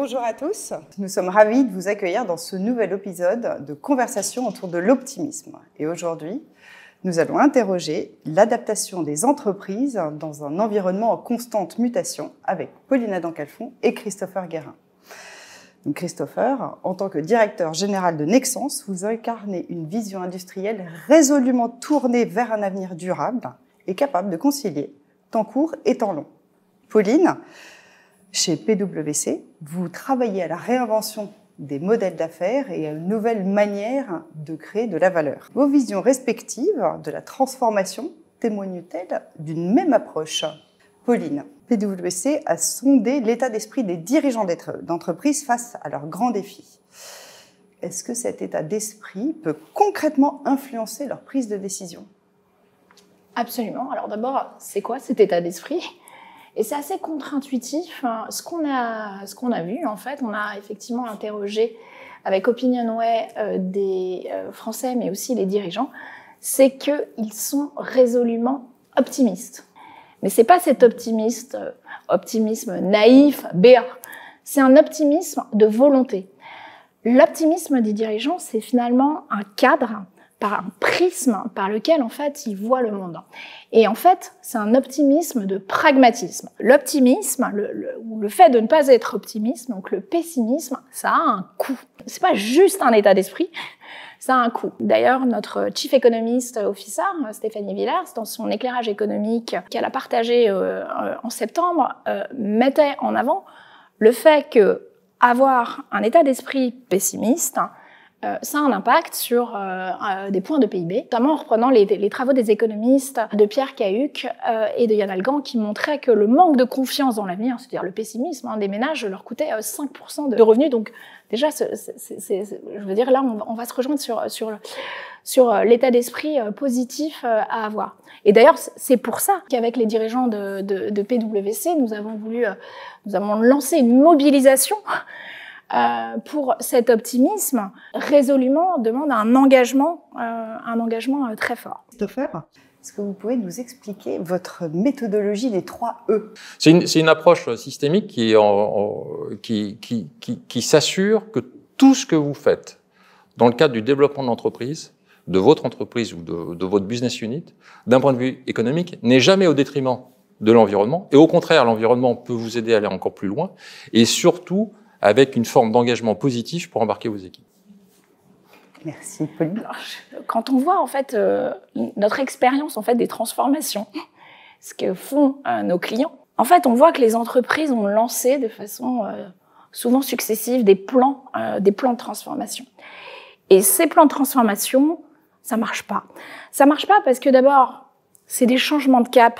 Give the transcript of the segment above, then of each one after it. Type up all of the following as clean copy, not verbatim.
Bonjour à tous, nous sommes ravis de vous accueillir dans ce nouvel épisode de Conversation autour de l'optimisme. Et aujourd'hui, nous allons interroger l'adaptation des entreprises dans un environnement en constante mutation avec Pauline Adam-Calfon et Christopher Guérin. Donc Christopher, en tant que directeur général de Nexans, vous incarnez une vision industrielle résolument tournée vers un avenir durable et capable de concilier temps court et temps long. Pauline, chez PwC, vous travaillez à la réinvention des modèles d'affaires et à une nouvelle manière de créer de la valeur. Vos visions respectives de la transformation témoignent-elles d'une même approche? Pauline, PwC a sondé l'état d'esprit des dirigeants d'entreprise face à leurs grands défis. Est-ce que cet état d'esprit peut concrètement influencer leur prise de décision? Absolument. Alors d'abord, c'est quoi cet état d'esprit? Et c'est assez contre-intuitif. Ce qu'on a vu, en fait, on a effectivement interrogé avec Opinionway des Français, mais aussi les dirigeants, c'est qu'ils sont résolument optimistes. Mais c'est pas cet optimisme naïf, béat. C'est un optimisme de volonté. L'optimisme des dirigeants, c'est finalement un cadre, un prisme par lequel, en fait, ils voient le monde. Et en fait, c'est un optimisme de pragmatisme. L'optimisme, le fait de ne pas être optimiste, donc le pessimisme, ça a un coût. C'est pas juste un état d'esprit, ça a un coût. D'ailleurs, notre Chief Economist Officer, Stéphanie Villers, dans son éclairage économique qu'elle a partagé en septembre, mettait en avant le fait que avoir un état d'esprit pessimiste, ça a un impact sur des points de PIB, notamment en reprenant les travaux des économistes de Pierre Cahuc et de Yann Algan qui montraient que le manque de confiance dans l'avenir, c'est-à-dire le pessimisme des ménages, leur coûtait 5% de revenus. Donc déjà, je veux dire, là, on va se rejoindre sur l'état d'esprit positif à avoir. Et d'ailleurs, c'est pour ça qu'avec les dirigeants de PwC, nous avons lancé une mobilisation pour cet optimisme, résolument demande un engagement très fort. Christopher, est-ce que vous pouvez nous expliquer votre méthodologie des 3 E? C'est une approche systémique qui s'assure que tout ce que vous faites dans le cadre du développement de l'entreprise, de votre entreprise ou de votre business unit, d'un point de vue économique, n'est jamais au détriment de l'environnement. Et au contraire, l'environnement peut vous aider à aller encore plus loin. Et surtout, avec une forme d'engagement positif pour embarquer vos équipes. Merci, Pauline. Alors, quand on voit en fait notre expérience en fait des transformations, ce que font nos clients, en fait, on voit que les entreprises ont lancé de façon souvent successive des plans de transformation. Et ces plans de transformation, ça marche pas. Ça marche pas parce que d'abord, c'est des changements de cap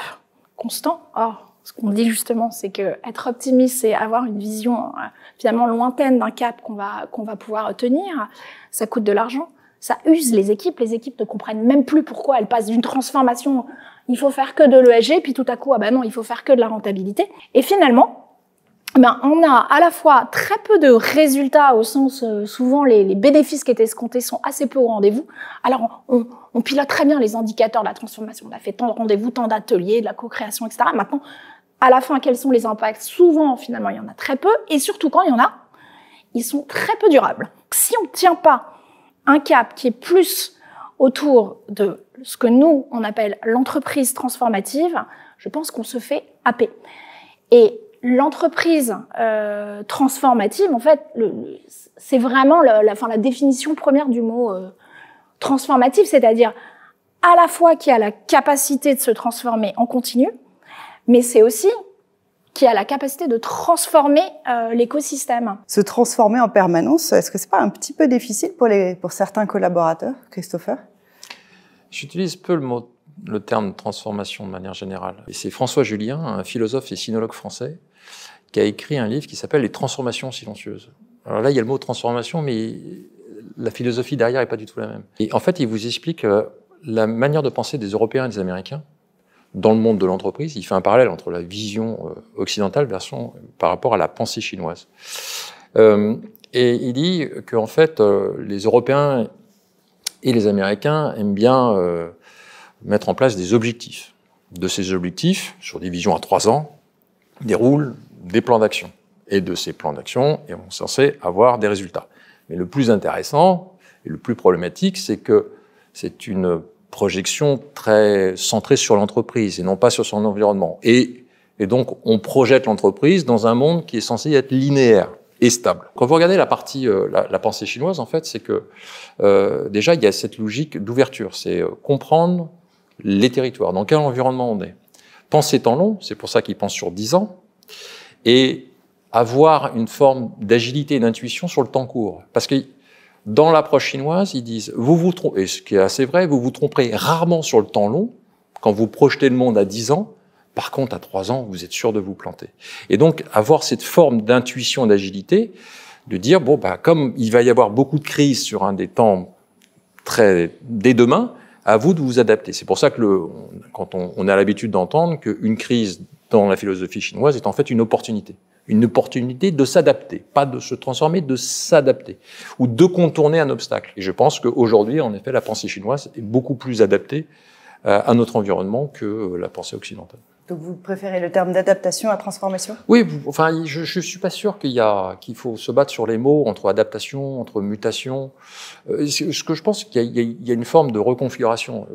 constants. Or, ce qu'on dit justement, c'est que être optimiste, c'est avoir une vision finalement lointaine d'un cap qu'on va pouvoir tenir. Ça coûte de l'argent, ça use les équipes. Les équipes ne comprennent même plus pourquoi elles passent d'une transformation. Il faut faire que de l'ESG, puis tout à coup, ah ben non, il faut faire que de la rentabilité. Et finalement, on a à la fois très peu de résultats au sens souvent les bénéfices qui étaient escomptés sont assez peu au rendez-vous. Alors on pilote très bien les indicateurs de la transformation. On a fait tant de rendez-vous, tant d'ateliers, de la co-création, etc. Maintenant, à la fin, quels sont les impacts? Souvent, finalement, il y en a très peu. Et surtout, quand il y en a, ils sont très peu durables. Si on ne tient pas un cap qui est plus autour de ce que nous, on appelle l'entreprise transformative, je pense qu'on se fait happer. Et l'entreprise transformative, en fait, c'est vraiment la définition première du mot transformatif, c'est-à-dire à la fois qui a la capacité de se transformer en continu, mais c'est aussi qui a la capacité de transformer l'écosystème. Se transformer en permanence, est-ce que c'est pas un petit peu difficile pour certains collaborateurs, Christopher? J'utilise peu le terme transformation de manière générale. Et c'est François Julien, un philosophe et sinologue français, qui a écrit un livre qui s'appelle « Les transformations silencieuses ». Alors là, il y a le mot transformation, mais la philosophie derrière n'est pas du tout la même. Et en fait, il vous explique la manière de penser des Européens et des Américains dans le monde de l'entreprise. Il fait un parallèle entre la vision occidentale par rapport à la pensée chinoise. Et il dit qu'en fait, les Européens et les Américains aiment bien mettre en place des objectifs. De ces objectifs, sur des visions à 3 ans, déroulent des plans d'action. Et de ces plans d'action, et on est censé avoir des résultats. Mais le plus intéressant et le plus problématique, c'est que c'est une projection très centrée sur l'entreprise et non pas sur son environnement. Et donc, on projette l'entreprise dans un monde qui est censé être linéaire et stable. Quand vous regardez la partie, la pensée chinoise, en fait, c'est que déjà, il y a cette logique d'ouverture. C'est comprendre les territoires, dans quel environnement on est. Penser temps long, c'est pour ça qu'ils pensent sur 10 ans, et avoir une forme d'agilité et d'intuition sur le temps court. Parce que dans l'approche chinoise, ils disent, vous vous trompez, et ce qui est assez vrai, vous vous tromperez rarement sur le temps long, quand vous projetez le monde à 10 ans, par contre, à 3 ans, vous êtes sûr de vous planter. Et donc, avoir cette forme d'intuition et d'agilité, de dire, bon, bah, comme il va y avoir beaucoup de crises sur un des temps dès demain, à vous de vous adapter. C'est pour ça que quand on a l'habitude d'entendre qu'une crise dans la philosophie chinoise est en fait une opportunité. Une opportunité de s'adapter, pas de se transformer, de s'adapter, ou de contourner un obstacle. Et je pense qu'aujourd'hui, en effet, la pensée chinoise est beaucoup plus adaptée à notre environnement que la pensée occidentale. Donc vous préférez le terme d'adaptation à transformation? Oui, enfin, je suis pas sûr qu'il faut se battre sur les mots entre adaptation, entre mutation. Ce que je pense, qu'il y a une forme de reconfiguration.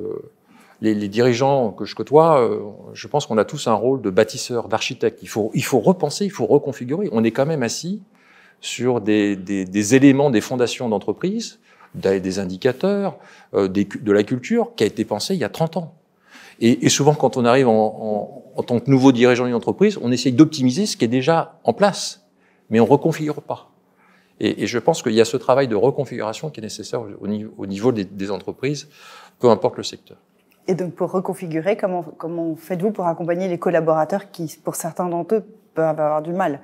Les dirigeants que je côtoie, je pense qu'on a tous un rôle de bâtisseur, d'architecte. Il faut repenser, il faut reconfigurer. On est quand même assis sur des éléments, des fondations d'entreprise, des indicateurs, de la culture qui a été pensée il y a 30 ans. Et souvent, quand on arrive en tant que nouveau dirigeant d'une entreprise, on essaye d'optimiser ce qui est déjà en place, mais on ne reconfigure pas. Et je pense qu'il y a ce travail de reconfiguration qui est nécessaire au niveau des entreprises, peu importe le secteur. Et donc, pour reconfigurer, comment faites-vous pour accompagner les collaborateurs qui, pour certains d'entre eux, peuvent avoir du mal?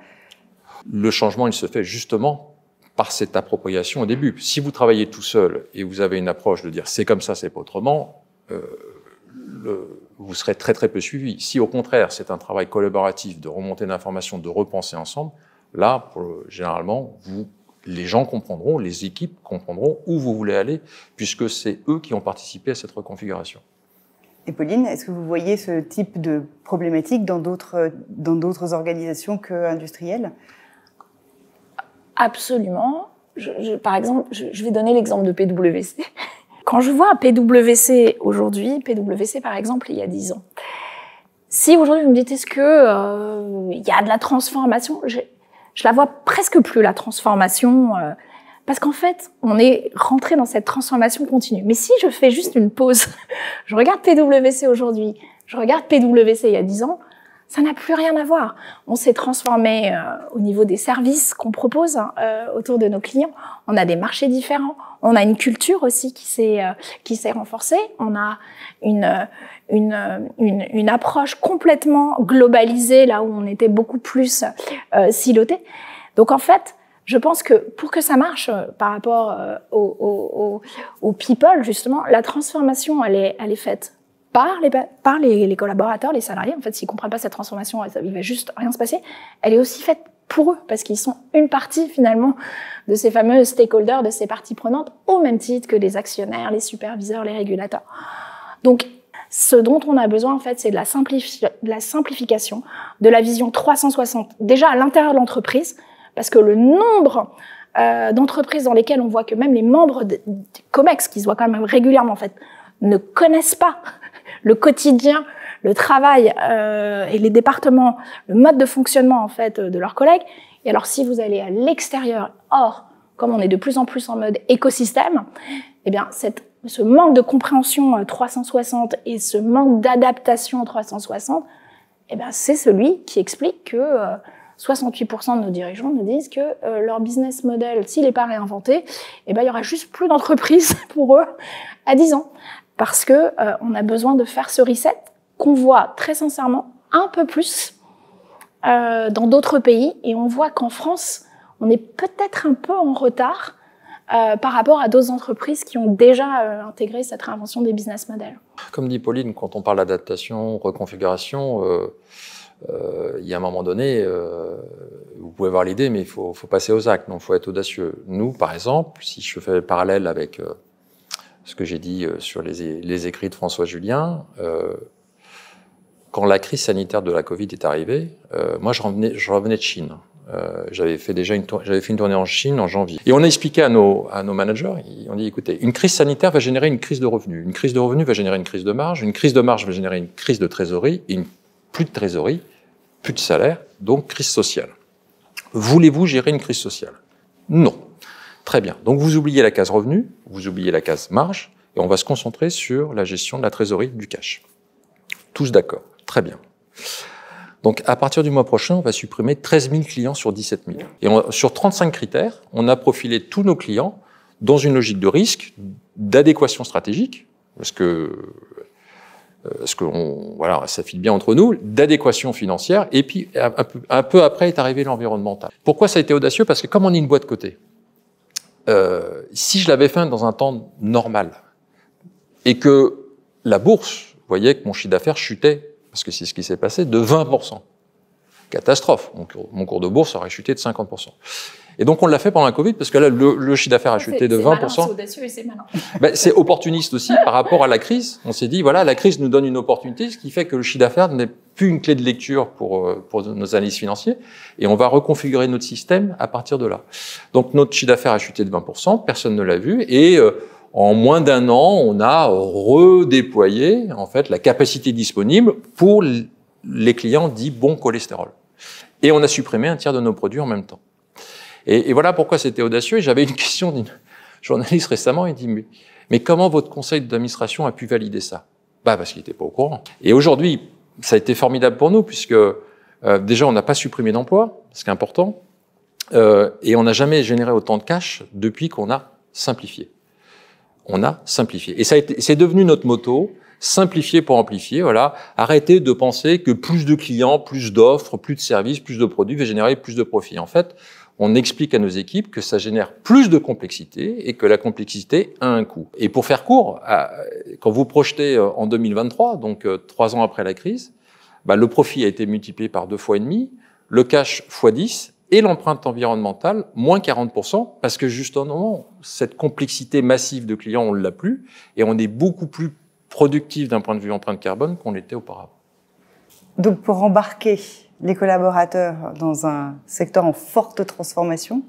Le changement, il se fait justement par cette appropriation au début. Si vous travaillez tout seul et vous avez une approche de dire « c'est comme ça, c'est pas autrement », vous serez très très peu suivi. Si au contraire, c'est un travail collaboratif de remonter l'information, de repenser ensemble, là, généralement, les gens comprendront, les équipes comprendront où vous voulez aller, puisque c'est eux qui ont participé à cette reconfiguration. Et Pauline, est-ce que vous voyez ce type de problématique dans d'autres organisations qu'industrielles? Absolument. Par exemple, je vais donner l'exemple de PwC. Quand je vois PwC aujourd'hui, PwC par exemple il y a 10 ans, si aujourd'hui vous me dites est-ce que y a de la transformation, je la vois presque plus la transformation, parce qu'en fait on est rentré dans cette transformation continue. Mais si je fais juste une pause, je regarde PwC aujourd'hui, je regarde PwC il y a 10 ans, ça n'a plus rien à voir. On s'est transformé au niveau des services qu'on propose autour de nos clients. On a des marchés différents. On a une culture aussi qui s'est renforcée. On a une approche complètement globalisée là où on était beaucoup plus siloté. Donc en fait, je pense que pour que ça marche par rapport aux people justement, la transformation elle est faite par les collaborateurs, les salariés. En fait, s'ils comprennent pas cette transformation, il va juste rien se passer. Elle est aussi faite pour eux, parce qu'ils sont une partie, finalement, de ces fameux stakeholders, de ces parties prenantes, au même titre que les actionnaires, les superviseurs, les régulateurs. Donc, ce dont on a besoin, en fait, c'est de la simplification, de la vision 360, déjà à l'intérieur de l'entreprise, parce que le nombre d'entreprises dans lesquelles on voit que même les membres du COMEX, qui se voient quand même régulièrement, en fait, ne connaissent pas le quotidien, le travail et les départements, le mode de fonctionnement en fait de leurs collègues. Et alors si vous allez à l'extérieur, comme on est de plus en plus en mode écosystème, eh bien ce manque de compréhension 360 et ce manque d'adaptation 360, eh bien c'est celui qui explique que 68% de nos dirigeants nous disent que leur business model, s'il n'est pas réinventé, eh ben il y aura juste plus d'entreprises pour eux à 10 ans. Parce que on a besoin de faire ce reset qu'on voit très sincèrement un peu plus dans d'autres pays, et on voit qu'en France, on est peut-être un peu en retard par rapport à d'autres entreprises qui ont déjà intégré cette réinvention des business models. Comme dit Pauline, quand on parle d'adaptation, reconfiguration, il y a un moment donné, vous pouvez avoir l'idée, mais il faut passer aux actes, donc il faut être audacieux. Nous, par exemple, si je fais le parallèle avec ce que j'ai dit sur les écrits de François Julien, quand la crise sanitaire de la Covid est arrivée, moi je revenais de Chine. J'avais fait une tournée en Chine en janvier. Et on a expliqué à nos managers, on dit, écoutez, une crise sanitaire va générer une crise de revenus. Une crise de revenus va générer une crise de marge va générer une crise de trésorerie, et plus de trésorerie, plus de salaire, donc crise sociale. Voulez-vous gérer une crise sociale? Non. Très bien. Donc vous oubliez la case revenus, vous oubliez la case marge, et on va se concentrer sur la gestion de la trésorerie, du cash. Tous d'accord. Très bien. Donc, à partir du mois prochain, on va supprimer 13 000 clients sur 17 000. Et sur 35 critères, on a profilé tous nos clients dans une logique de risque, d'adéquation stratégique, parce que voilà, ça file bien entre nous, d'adéquation financière, et puis un peu après est arrivé l'environnemental. Pourquoi ça a été audacieux? Parce que comme on est une boîte cotée, si je l'avais fait dans un temps normal, et que la bourse voyait que mon chiffre d'affaires chutait, parce que c'est ce qui s'est passé, de 20%. Catastrophe. Mon cours de bourse aurait chuté de 50%. Et donc, on l'a fait pendant la Covid, parce que là, le chiffre d'affaires a chuté de 20%. C'est audacieux et c'est malin. Ben, c'est opportuniste aussi par rapport à la crise. On s'est dit, voilà, la crise nous donne une opportunité, ce qui fait que le chiffre d'affaires n'est plus une clé de lecture pour nos analystes financiers, et on va reconfigurer notre système à partir de là. Donc, notre chiffre d'affaires a chuté de 20%, personne ne l'a vu, et en moins d'un an, on a redéployé en fait la capacité disponible pour les clients dits bon cholestérol. Et on a supprimé un tiers de nos produits en même temps. Et voilà pourquoi c'était audacieux. Et j'avais une question d'une journaliste récemment, il dit mais comment votre conseil d'administration a pu valider ça? Bah parce qu'il n'était pas au courant. Et aujourd'hui, ça a été formidable pour nous puisque déjà on n'a pas supprimé d'emplois, ce qui est important, et on n'a jamais généré autant de cash depuis qu'on a simplifié. On a simplifié. Et c'est devenu notre motto, simplifier pour amplifier, voilà. Arrêtez de penser que plus de clients, plus d'offres, plus de services, plus de produits va générer plus de profits. En fait, on explique à nos équipes que ça génère plus de complexité et que la complexité a un coût. Et pour faire court, quand vous projetez en 2023, donc 3 ans après la crise, bah, le profit a été multiplié par 2,5 fois, le cash fois 10, et l'empreinte environnementale, moins 40%, parce que justement, cette complexité massive de clients, on ne l'a plus, et on est beaucoup plus productif d'un point de vue empreinte carbone qu'on l'était auparavant. Donc, pour embarquer les collaborateurs dans un secteur en forte transformation,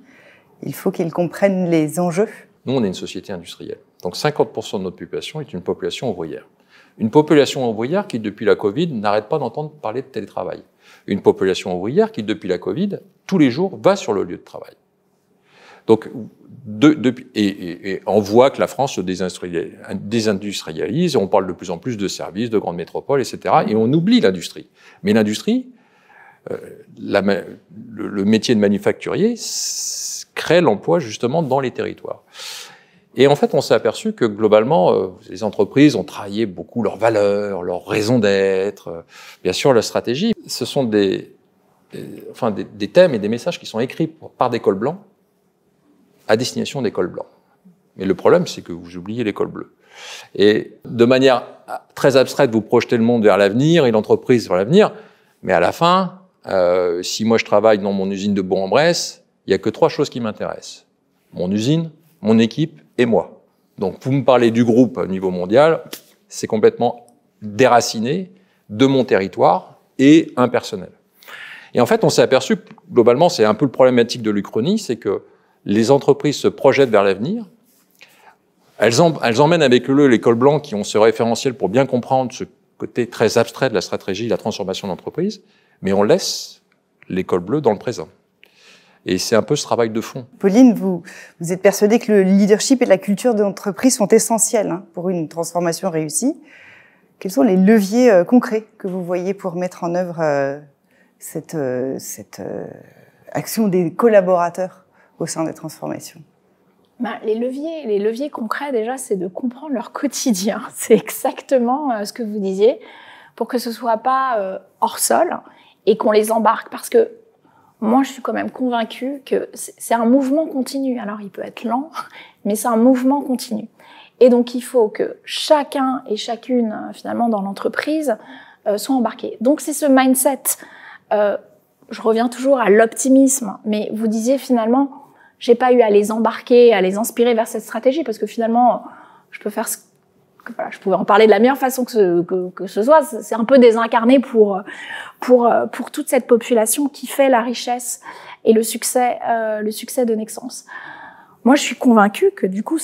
il faut qu'ils comprennent les enjeux. Nous, on est une société industrielle. Donc, 50% de notre population est une population ouvrière. Une population ouvrière qui, depuis la Covid, n'arrête pas d'entendre parler de télétravail. Une population ouvrière qui, depuis la Covid, tous les jours, va sur le lieu de travail. Donc, et on voit que la France se désindustrialise, on parle de plus en plus de services, de grandes métropoles, etc. Et on oublie l'industrie. Mais l'industrie, le métier de manufacturier crée l'emploi justement dans les territoires. Et en fait, on s'est aperçu que globalement, les entreprises ont travaillé beaucoup leurs valeurs, leurs raisons d'être, bien sûr leur stratégie. Ce sont des thèmes et des messages qui sont écrits par des cols blancs à destination des cols blancs. Mais le problème, c'est que vous oubliez les cols bleus. Et de manière très abstraite, vous projetez le monde vers l'avenir et l'entreprise vers l'avenir, mais à la fin, si moi je travaille dans mon usine de Bourg-en-Bresse, il n'y a que 3 choses qui m'intéressent. Mon usine, mon équipe et moi. Donc, vous me parlez du groupe au niveau mondial, c'est complètement déraciné de mon territoire et impersonnel. Et en fait, on s'est aperçu, globalement, c'est un peu le problématique de l'Uchronie, c'est que les entreprises se projettent vers l'avenir, elles emmènent avec eux les cols blancs qui ont ce référentiel pour bien comprendre ce côté très abstrait de la stratégie, de la transformation d'entreprise, mais on laisse les cols bleus dans le présent. Et c'est un peu ce travail de fond. Pauline, vous êtes persuadée que le leadership et la culture de l'entreprise sont essentiels pour une transformation réussie. Quels sont les leviers concrets que vous voyez pour mettre en œuvre cette action des collaborateurs au sein des transformations? Les leviers concrets, déjà, c'est de comprendre leur quotidien. C'est exactement ce que vous disiez, pour que ce soit pas hors sol et qu'on les embarque. Parce que moi, je suis quand même convaincue que c'est un mouvement continu. Alors, il peut être lent, mais c'est un mouvement continu. Et donc, il faut que chacun et chacune, finalement, dans l'entreprise, soit embarqué. Donc, c'est ce mindset. Je reviens toujours à l'optimisme, mais vous disiez finalement, j'ai pas eu à les embarquer, à les inspirer vers cette stratégie, parce que finalement, je peux faire voilà, je pouvais en parler de la meilleure façon que ce soit. C'est un peu désincarné pour toute cette population qui fait la richesse et le succès de Nexence. Moi, je suis convaincue que du coup,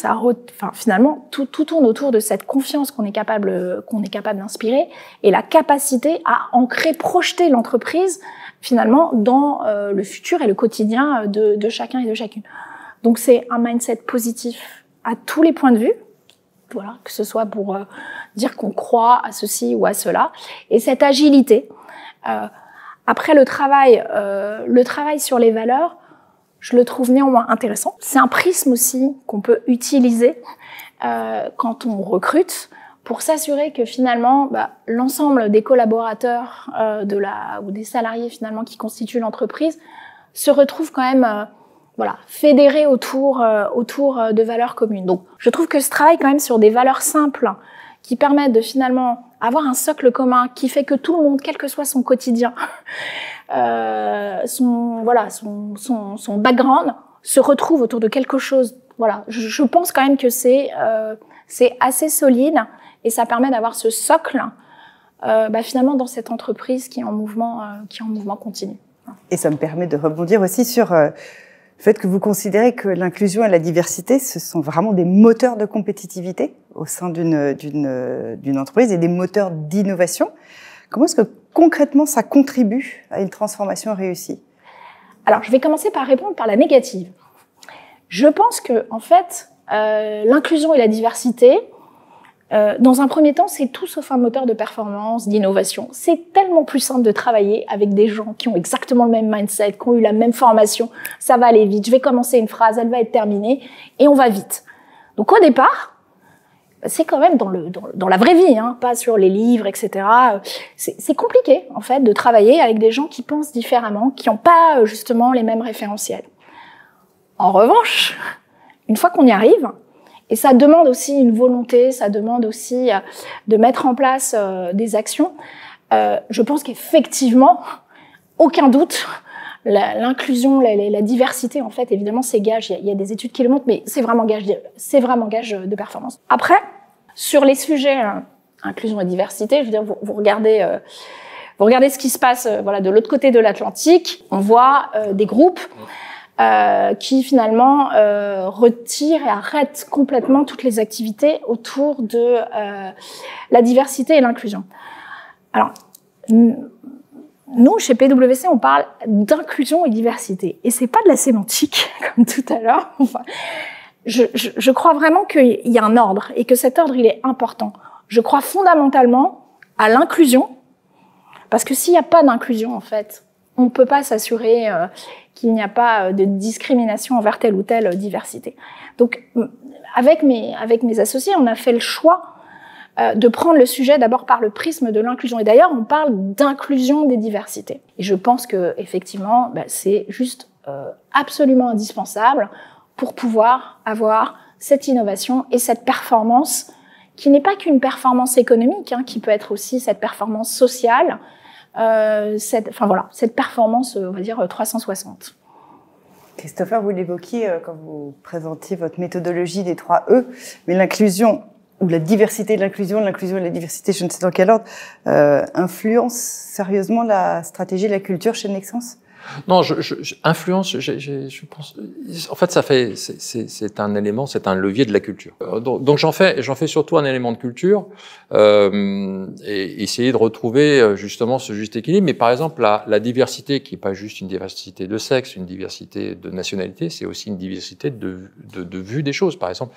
finalement, tout tourne autour de cette confiance qu'on est capable d'inspirer et la capacité à ancrer, projeter l'entreprise finalement dans le futur et le quotidien de chacun et de chacune. Donc, c'est un mindset positif à tous les points de vue. Voilà, que ce soit pour dire qu'on croit à ceci ou à cela, et cette agilité. Après le travail sur les valeurs, je le trouve néanmoins intéressant. C'est un prisme aussi qu'on peut utiliser quand on recrute pour s'assurer que finalement l'ensemble des collaborateurs ou des salariés finalement qui constituent l'entreprise se retrouvent quand même fédérés autour de valeurs communes. Donc, je trouve que ce travail quand même sur des valeurs simples qui permettent de finalement avoir un socle commun qui fait que tout le monde, quel que soit son quotidien, son background, se retrouve autour de quelque chose. Voilà, je pense quand même que c'est assez solide et ça permet d'avoir ce socle finalement dans cette entreprise qui est en mouvement continu. Et ça me permet de rebondir aussi sur le fait que vous considérez que l'inclusion et la diversité, ce sont vraiment des moteurs de compétitivité au sein d'une entreprise et des moteurs d'innovation. Comment est-ce que concrètement ça contribue à une transformation réussie? Alors, je vais commencer par répondre par la négative. Je pense que, en fait, l'inclusion et la diversité, dans un premier temps, c'est tout sauf un moteur de performance, d'innovation. C'est tellement plus simple de travailler avec des gens qui ont exactement le même mindset, qui ont eu la même formation. Ça va aller vite. Je vais commencer une phrase, elle va être terminée, et on va vite. Donc, au départ, c'est quand même dans la vraie vie, hein, pas sur les livres, etc. C'est compliqué, en fait, de travailler avec des gens qui pensent différemment, qui n'ont pas, justement, les mêmes référentiels. En revanche, une fois qu'on y arrive, et ça demande aussi une volonté, ça demande aussi de mettre en place des actions, je pense qu'effectivement, aucun doute, l'inclusion, la diversité, en fait, évidemment, c'est gage. Il y a des études qui le montrent, mais c'est vraiment gage de performance. Après, sur les sujets inclusion et diversité, je veux dire, vous regardez ce qui se passe, de l'autre côté de l'Atlantique. On voit des groupes qui finalement retirent et arrêtent complètement toutes les activités autour de la diversité et l'inclusion. Alors, nous, chez PwC, on parle d'inclusion et diversité. Et c'est pas de la sémantique, comme tout à l'heure. Enfin, je crois vraiment qu'il y a un ordre et que cet ordre, il est important. Je crois fondamentalement à l'inclusion, parce que s'il n'y a pas d'inclusion, en fait, on ne peut pas s'assurer qu'il n'y a pas de discrimination envers telle ou telle diversité. Donc, avec mes associés, on a fait le choix de prendre le sujet d'abord par le prisme de l'inclusion. Et d'ailleurs, on parle d'inclusion des diversités. Et je pense que effectivement, c'est juste absolument indispensable pour pouvoir avoir cette innovation et cette performance qui n'est pas qu'une performance économique, hein, qui peut être aussi cette performance sociale, cette performance, on va dire, 360. Christopher, vous l'évoquiez quand vous présentiez votre méthodologie des 3 E, mais l'inclusion ou la diversité de l'inclusion et la diversité, je ne sais dans quel ordre, influence sérieusement la stratégie de la culture chez Nexence? Non, influence, je pense. En fait, c'est un élément, c'est un levier de la culture. Donc j'en fais surtout un élément de culture et essayer de retrouver justement ce juste équilibre. Mais par exemple, la diversité, qui est pas juste une diversité de sexe, une diversité de nationalité, c'est aussi une diversité de vue des choses. Par exemple,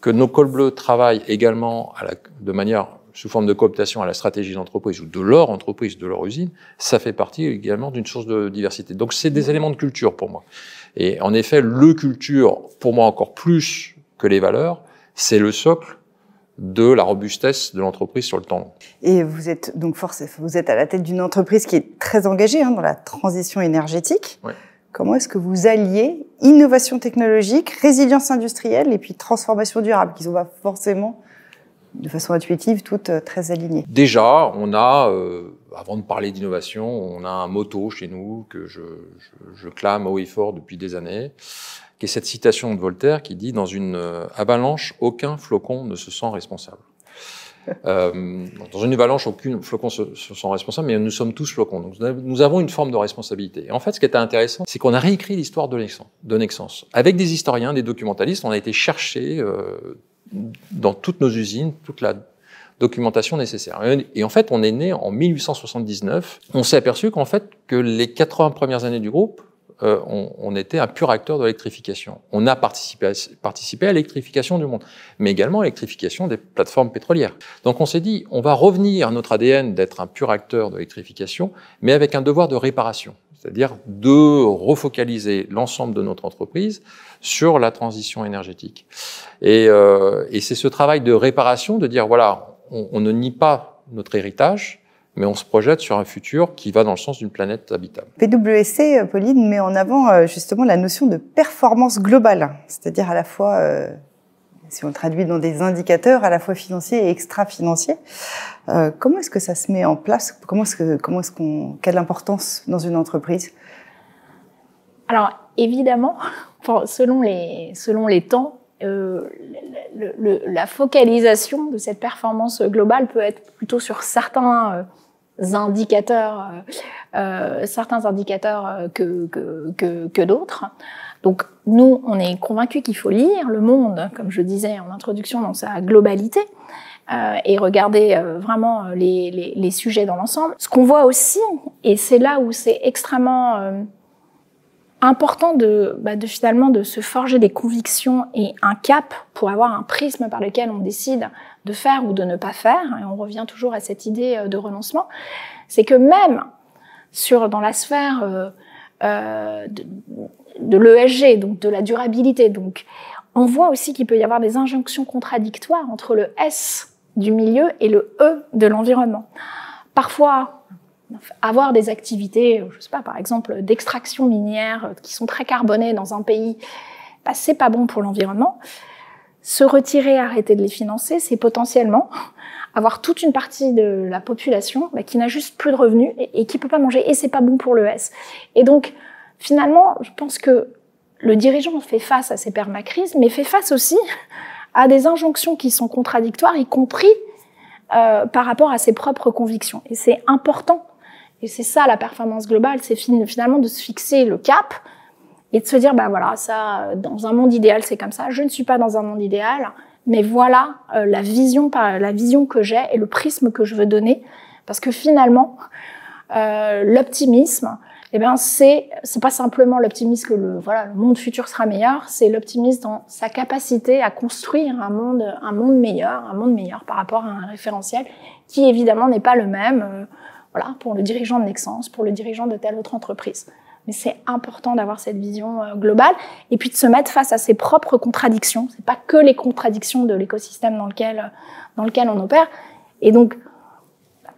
que nos cols bleus travaillent également de manière sous forme de cooptation à la stratégie d'entreprise ou de leur entreprise, de leur usine, ça fait partie également d'une source de diversité. Donc c'est des éléments de culture pour moi. Et en effet, le culture, pour moi encore plus que les valeurs, c'est le socle de la robustesse de l'entreprise sur le temps long. Et vous êtes donc vous êtes à la tête d'une entreprise qui est très engagée dans la transition énergétique. Ouais. Comment est-ce que vous alliez innovation technologique, résilience industrielle et puis transformation durable, qui ne sont pas forcément de façon intuitive, toutes très alignées. Déjà, on a, avant de parler d'innovation, on a un motto chez nous que je clame haut et fort depuis des années, qui est cette citation de Voltaire qui dit « Dans une avalanche, aucun flocon ne se sent responsable ». Dans une avalanche, aucun flocon se sent responsable, mais nous sommes tous flocons. Donc nous avons une forme de responsabilité. Et en fait, ce qui était intéressant, c'est qu'on a réécrit l'histoire de Nexans. Avec des historiens, des documentalistes, on a été chercher dans toutes nos usines, toute la documentation nécessaire. Et en fait, on est né en 1879. On s'est aperçu qu'en fait, que les 80 premières années du groupe, on était un pur acteur de l'électrification. On a participé à l'électrification du monde, mais également à l'électrification des plateformes pétrolières. Donc on s'est dit, on va revenir à notre ADN d'être un pur acteur de l'électrification, mais avec un devoir de réparation, c'est-à-dire de refocaliser l'ensemble de notre entreprise sur la transition énergétique. Et c'est ce travail de réparation, de dire, voilà, on ne nie pas notre héritage, mais on se projette sur un futur qui va dans le sens d'une planète habitable. PwC, Pauline, met en avant justement la notion de performance globale, c'est-à-dire à la fois, si on le traduit dans des indicateurs, à la fois financiers et extra-financiers. Comment est-ce que ça se met en place? Quelle importance dans une entreprise? Alors, évidemment, selon les temps, la focalisation de cette performance globale peut être plutôt sur certains indicateurs que d'autres. Donc nous, on est convaincus qu'il faut lire le monde, comme je disais en introduction, dans sa globalité, et regarder vraiment les sujets dans l'ensemble. Ce qu'on voit aussi, et c'est là où c'est extrêmement important finalement de se forger des convictions et un cap pour avoir un prisme par lequel on décide de faire ou de ne pas faire, et on revient toujours à cette idée de renoncement, c'est que même dans la sphère de l'ESG, donc de la durabilité, donc on voit aussi qu'il peut y avoir des injonctions contradictoires entre le S du milieu et le E de l'environnement. Parfois, avoir des activités, je sais pas, par exemple, d'extraction minière qui sont très carbonées dans un pays, c'est pas bon pour l'environnement. Se retirer, arrêter de les financer, c'est potentiellement avoir toute une partie de la population qui n'a juste plus de revenus et qui peut pas manger, et c'est pas bon pour l'ES. Et donc, finalement, je pense que le dirigeant fait face à ces permacrises, mais fait face aussi à des injonctions qui sont contradictoires, y compris par rapport à ses propres convictions. Et c'est important. Et c'est ça la performance globale, c'est finalement de se fixer le cap et de se dire, voilà, ça, dans un monde idéal, c'est comme ça. Je ne suis pas dans un monde idéal, mais voilà la vision que j'ai et le prisme que je veux donner. Parce que finalement, l'optimisme, c'est pas simplement l'optimisme que le monde futur sera meilleur, c'est l'optimisme dans sa capacité à construire un monde meilleur par rapport à un référentiel qui évidemment n'est pas le même. Pour le dirigeant de Nexans, pour le dirigeant de telle autre entreprise. Mais c'est important d'avoir cette vision globale et puis de se mettre face à ses propres contradictions. C'est pas que les contradictions de l'écosystème dans lequel on opère. Et donc,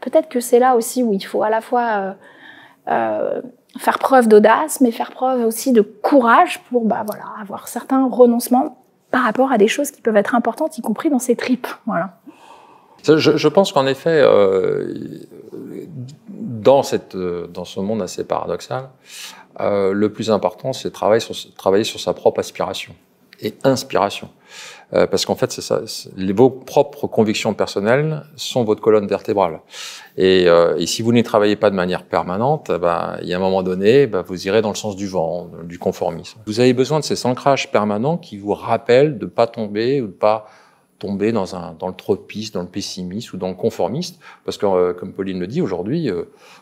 peut-être que c'est là aussi où il faut à la fois faire preuve d'audace, mais faire preuve aussi de courage pour avoir certains renoncements par rapport à des choses qui peuvent être importantes, y compris dans ses tripes. Voilà. Je pense qu'en effet, dans ce monde assez paradoxal, le plus important, c'est travailler sur sa propre aspiration et inspiration. Parce qu'en fait, c'est ça, vos propres convictions personnelles sont votre colonne vertébrale. Et si vous n'y travaillez pas de manière permanente, il y a un moment donné, vous irez dans le sens du vent, du conformisme. Vous avez besoin de ces ancrages permanents qui vous rappellent de ne pas tomber ou de ne pas tomber dans le tropisme, dans le pessimisme ou dans le conformiste, parce que, comme Pauline le dit, aujourd'hui,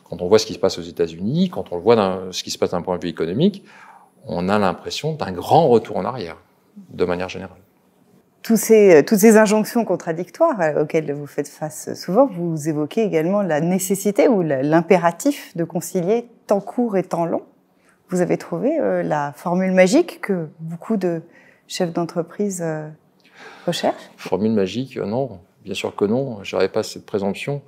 quand on voit ce qui se passe aux États-Unis, quand on voit ce qui se passe d'un point de vue économique, on a l'impression d'un grand retour en arrière, de manière générale. Toutes ces injonctions contradictoires auxquelles vous faites face souvent, vous évoquez également la nécessité ou l'impératif de concilier temps court et temps long. Vous avez trouvé la formule magique que beaucoup de chefs d'entreprise recherche? Formule magique, non. Bien sûr que non. Je n'aurais pas cette présomption.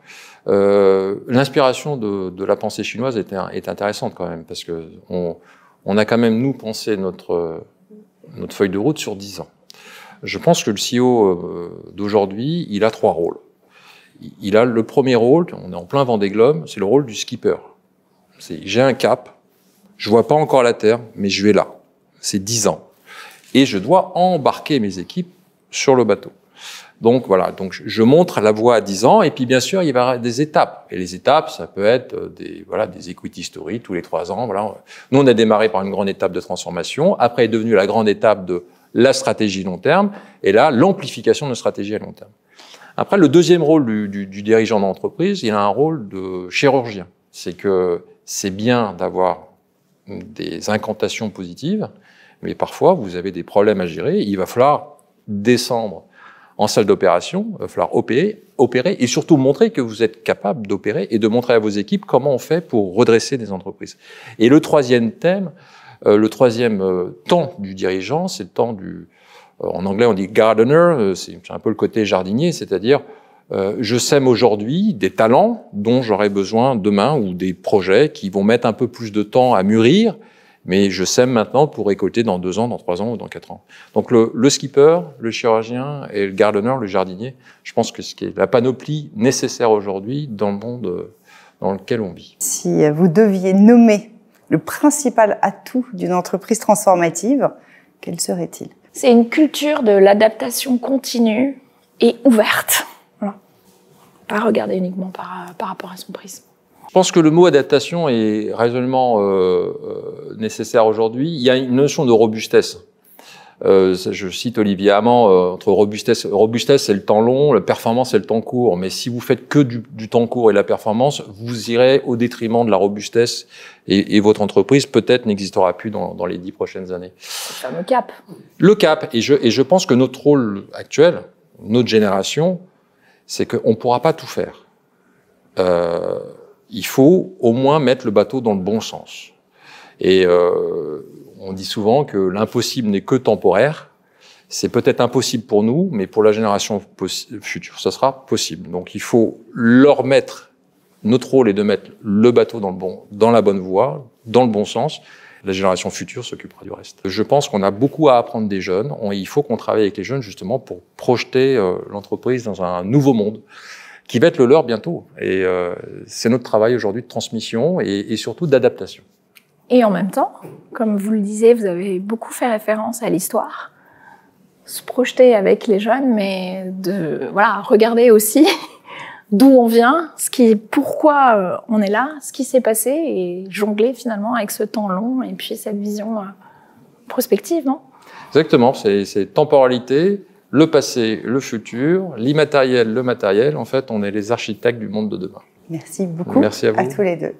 L'inspiration de la pensée chinoise est intéressante quand même, parce que on a quand même, nous, pensé notre feuille de route sur 10 ans. Je pense que le CEO d'aujourd'hui, il a 3 rôles. Il a le premier rôle, on est en plein Vendée Globe, c'est le rôle du skipper. J'ai un cap, je vois pas encore la terre, mais je vais là. C'est 10 ans. Et je dois embarquer mes équipes sur le bateau. Donc voilà, donc je montre la voie à 10 ans, et puis bien sûr, il va y avoir des étapes. Et les étapes, ça peut être des equity stories tous les 3 ans. Voilà. Nous, on a démarré par une grande étape de transformation, après est devenue la grande étape de la stratégie long terme, et là, l'amplification de notre stratégie à long terme. Après, le deuxième rôle du dirigeant d'entreprise, il a un rôle de chirurgien. C'est que c'est bien d'avoir des incantations positives, mais parfois, vous avez des problèmes à gérer. Il va falloir descendre en salle d'opération, il va falloir opérer et surtout montrer que vous êtes capable d'opérer et de montrer à vos équipes comment on fait pour redresser des entreprises. Et le troisième thème, le troisième temps du dirigeant, c'est le temps du... en anglais, on dit gardener, c'est un peu le côté jardinier, c'est-à-dire je sème aujourd'hui des talents dont j'aurai besoin demain ou des projets qui vont mettre un peu plus de temps à mûrir, mais je sème maintenant pour récolter dans 2 ans, dans 3 ans ou dans 4 ans. Donc le skipper, le chirurgien et le gardener, le jardinier, je pense que ce qui est la panoplie nécessaire aujourd'hui dans le monde dans lequel on vit. Si vous deviez nommer le principal atout d'une entreprise transformative, quel serait-il ? C'est une culture de l'adaptation continue et ouverte. Voilà. Pas regarder uniquement par rapport à son prisme. Je pense que le mot adaptation est résolument nécessaire aujourd'hui. Il y a une notion de robustesse. Je cite Olivier Hamant, entre robustesse, c'est le temps long, la performance, c'est le temps court. Mais si vous faites que du temps court et la performance, vous irez au détriment de la robustesse et votre entreprise peut-être n'existera plus dans les 10 prochaines années. Le fameux cap. Le cap, et je pense que notre rôle actuel, notre génération, c'est qu'on ne pourra pas tout faire. Il faut au moins mettre le bateau dans le bon sens. Et on dit souvent que l'impossible n'est que temporaire. C'est peut-être impossible pour nous, mais pour la génération future, ça sera possible. Donc il faut leur mettre, notre rôle est de mettre le bateau dans la bonne voie, dans le bon sens. La génération future s'occupera du reste. Je pense qu'on a beaucoup à apprendre des jeunes. Il faut qu'on travaille avec les jeunes justement pour projeter l'entreprise dans un nouveau monde qui va être le leur bientôt. Et c'est notre travail aujourd'hui de transmission et surtout d'adaptation. Et en même temps, comme vous le disiez, vous avez beaucoup fait référence à l'histoire. Se projeter avec les jeunes, mais regarder aussi d'où on vient, pourquoi on est là, ce qui s'est passé, et jongler finalement avec ce temps long et puis cette vision prospective, non ? Exactement, c'est temporalité, le passé, le futur, l'immatériel, le matériel. En fait, on est les architectes du monde de demain. Merci beaucoup. Merci à vous. À tous les deux.